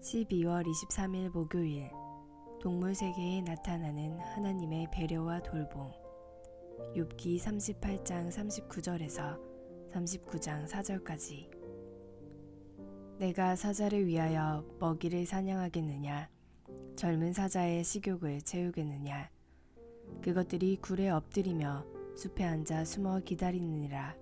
12월 23일 목요일 동물 세계에 나타나는 하나님의 배려와 돌봄. 욥기 38장 39절에서 39장 4절까지. 내가 사자를 위하여 먹이를 사냥하겠느냐? 젊은 사자의 식욕을 채우겠느냐? 그것들이 굴에 엎드리며 숲에 앉아 숨어 기다리느니라.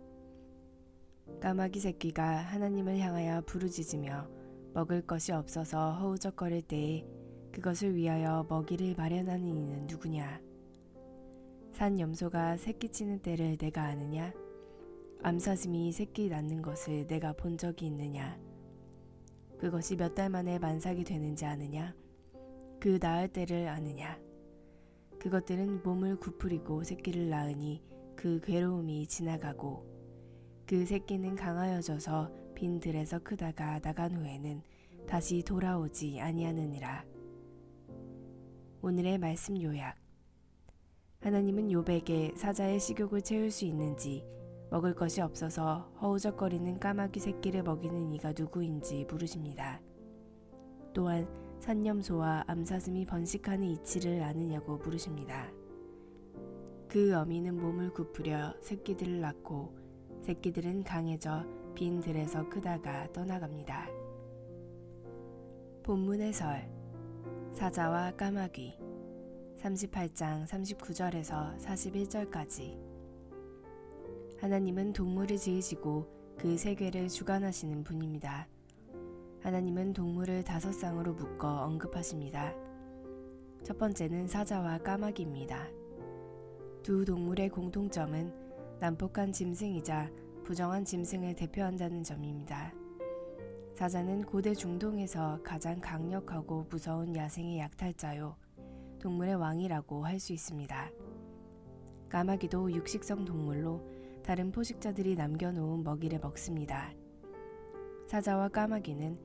까마귀 새끼가 하나님을 향하여 부르짖으며 먹을 것이 없어서 허우적거릴 때에 그것을 위하여 먹이를 마련하는 이는 누구냐? 산 염소가 새끼치는 때를 내가 아느냐? 암사슴이 새끼 낳는 것을 내가 본 적이 있느냐? 그것이 몇 달 만에 만삭이 되는지 아느냐? 그 낳을 때를 아느냐? 그것들은 몸을 구부리고 새끼를 낳으니 그 괴로움이 지나가고 그 새끼는 강하여져서 빈 들에서 크다가 나간 후에는 다시 돌아오지 아니하느니라. 오늘의 말씀 요약. 하나님은 욥에게 사자의 식욕을 채울 수 있는지, 먹을 것이 없어서 허우적거리는 까마귀 새끼를 먹이는 이가 누구인지 물으십니다. 또한 산염소와 암사슴이 번식하는 이치를 아느냐고 물으십니다. 그 어미는 몸을 굽으려 새끼들을 낳고 새끼들은 강해져 빈 들에서 크다가 떠나갑니다. 본문의 설. 사자와 까마귀 38장 39절에서 41절까지. 하나님은 동물을 지으시고 그 세계를 주관하시는 분입니다. 하나님은 동물을 5쌍으로 묶어 언급하십니다. 첫 번째는 사자와 까마귀입니다. 두 동물의 공통점은 난폭한 짐승이자 부정한 짐승을 대표한다는 점입니다. 사자는 고대 중동에서 가장 강력하고 무서운 야생의 약탈자요, 동물의 왕이라고 할 수 있습니다. 까마귀도 육식성 동물로 다른 포식자들이 남겨놓은 먹이를 먹습니다. 사자와 까마귀는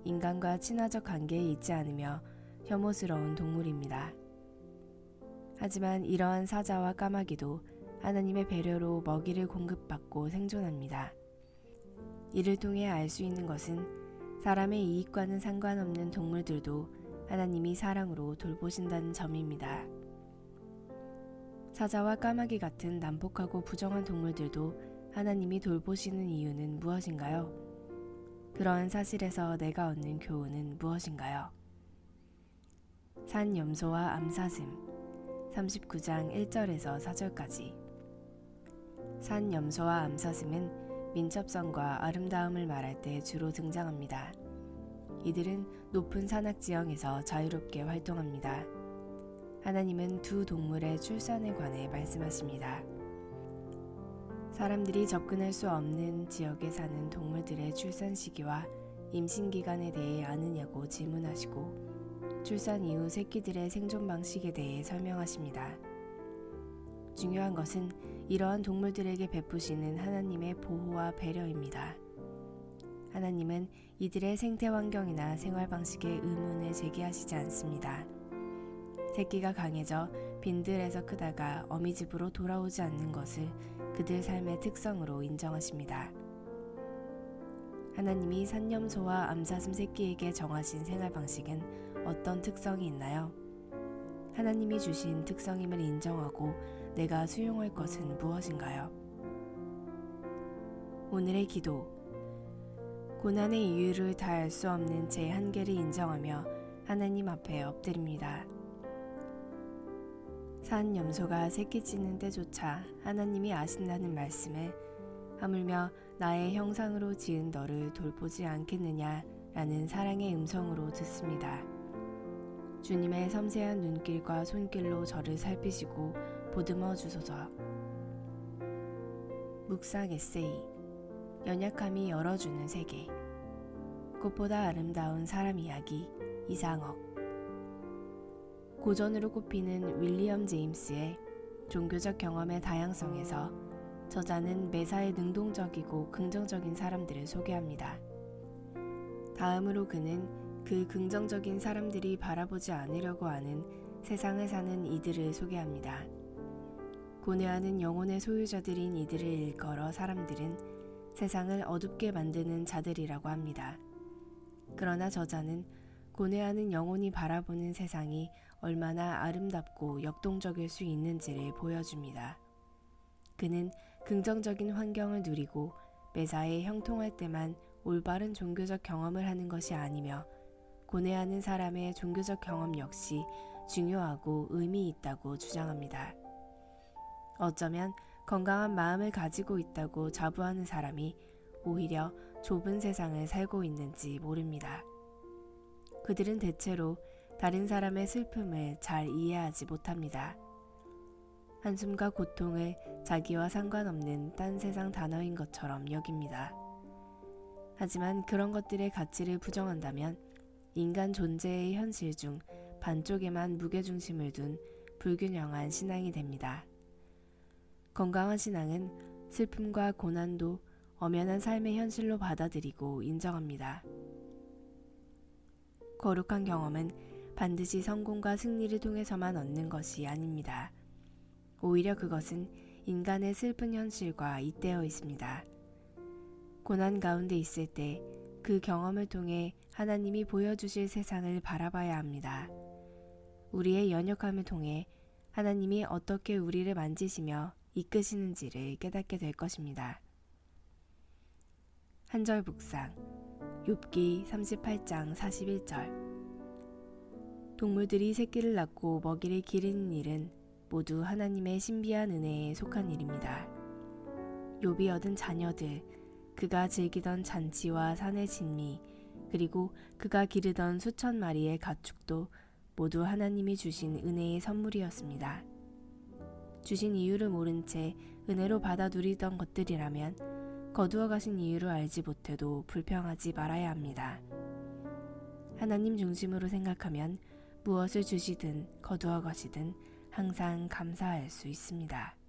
인간과 친화적 관계에 있지 않으며 혐오스러운 동물입니다. 하지만 이러한 사자와 까마귀도 하나님의 배려로 먹이를 공급받고 생존합니다. 이를 통해 알 수 있는 것은 사람의 이익과는 상관없는 동물들도 하나님이 사랑으로 돌보신다는 점입니다. 사자와 까마귀 같은 난폭하고 부정한 동물들도 하나님이 돌보시는 이유는 무엇인가요? 그러한 사실에서 내가 얻는 교훈은 무엇인가요? 산 염소와 암사슴 39장 1절에서 4절까지. 산 염소와 암사슴은 민첩성과 아름다움을 말할 때 주로 등장합니다. 이들은 높은 산악 지형에서 자유롭게 활동합니다. 하나님은 두 동물의 출산에 관해 말씀하십니다. 사람들이 접근할 수 없는 지역에 사는 동물들의 출산 시기와 임신 기간에 대해 아느냐고 질문하시고 출산 이후 새끼들의 생존 방식에 대해 설명하십니다. 중요한 것은 이러한 동물들에게 베푸시는 하나님의 보호와 배려입니다. 하나님은 이들의 생태 환경이나 생활 방식에 의문을 제기하시지 않습니다. 새끼가 강해져 빈들에서 크다가 어미 집으로 돌아오지 않는 것을 그들 삶의 특성으로 인정하십니다. 하나님이 산염소와 암사슴 새끼에게 정하신 생활 방식은 어떤 특성이 있나요? 하나님이 주신 특성임을 인정하고 내가 수용할 것은 무엇인가요? 오늘의 기도. 고난의 이유를 다 알 수 없는 제 한계를 인정하며 하나님 앞에 엎드립니다. 산 염소가 새끼치는 때조차 하나님이 아신다는 말씀을 하물며 나의 형상으로 지은 너를 돌보지 않겠느냐라는 사랑의 음성으로 듣습니다. 주님의 섬세한 눈길과 손길로 저를 살피시고 보듬어 주소서. 묵상 에세이. 연약함이 열어주는 세계. 꽃보다 아름다운 사람 이야기. 이상억. 고전으로 꼽히는 윌리엄 제임스의 종교적 경험의 다양성에서 저자는 매사에 능동적이고 긍정적인 사람들을 소개합니다. 다음으로 그는 그 긍정적인 사람들이 바라보지 않으려고 하는 세상을 사는 이들을 소개합니다. 고뇌하는 영혼의 소유자들인 이들을 일컬어 사람들은 세상을 어둡게 만드는 자들이라고 합니다. 그러나 저자는 고뇌하는 영혼이 바라보는 세상이 얼마나 아름답고 역동적일 수 있는지를 보여줍니다. 그는 긍정적인 환경을 누리고 매사에 형통할 때만 올바른 종교적 경험을 하는 것이 아니며 고뇌하는 사람의 종교적 경험 역시 중요하고 의미 있다고 주장합니다. 어쩌면 건강한 마음을 가지고 있다고 자부하는 사람이 오히려 좁은 세상을 살고 있는지 모릅니다. 그들은 대체로 다른 사람의 슬픔을 잘 이해하지 못합니다. 한숨과 고통을 자기와 상관없는 딴 세상 단어인 것처럼 여깁니다. 하지만 그런 것들의 가치를 부정한다면 인간 존재의 현실 중 반쪽에만 무게중심을 둔 불균형한 신앙이 됩니다. 건강한 신앙은 슬픔과 고난도 엄연한 삶의 현실로 받아들이고 인정합니다. 거룩한 경험은 반드시 성공과 승리를 통해서만 얻는 것이 아닙니다. 오히려 그것은 인간의 슬픈 현실과 잇대어 있습니다. 고난 가운데 있을 때 그 경험을 통해 하나님이 보여주실 세상을 바라봐야 합니다. 우리의 연약함을 통해 하나님이 어떻게 우리를 만지시며 이끄시는지를 깨닫게 될 것입니다. 한절 묵상 욥기 38장 41절 동물들이 새끼를 낳고 먹이를 기르는 일은 모두 하나님의 신비한 은혜에 속한 일입니다. 욥이 얻은 자녀들, 그가 즐기던 잔치와 산의 진미, 그리고 그가 기르던 수천 마리의 가축도 모두 하나님이 주신 은혜의 선물이었습니다. 주신 이유를 모른 채 은혜로 받아 누리던 것들이라면 거두어 가신 이유를 알지 못해도 불평하지 말아야 합니다. 하나님 중심으로 생각하면 무엇을 주시든 거두어 가시든 항상 감사할 수 있습니다.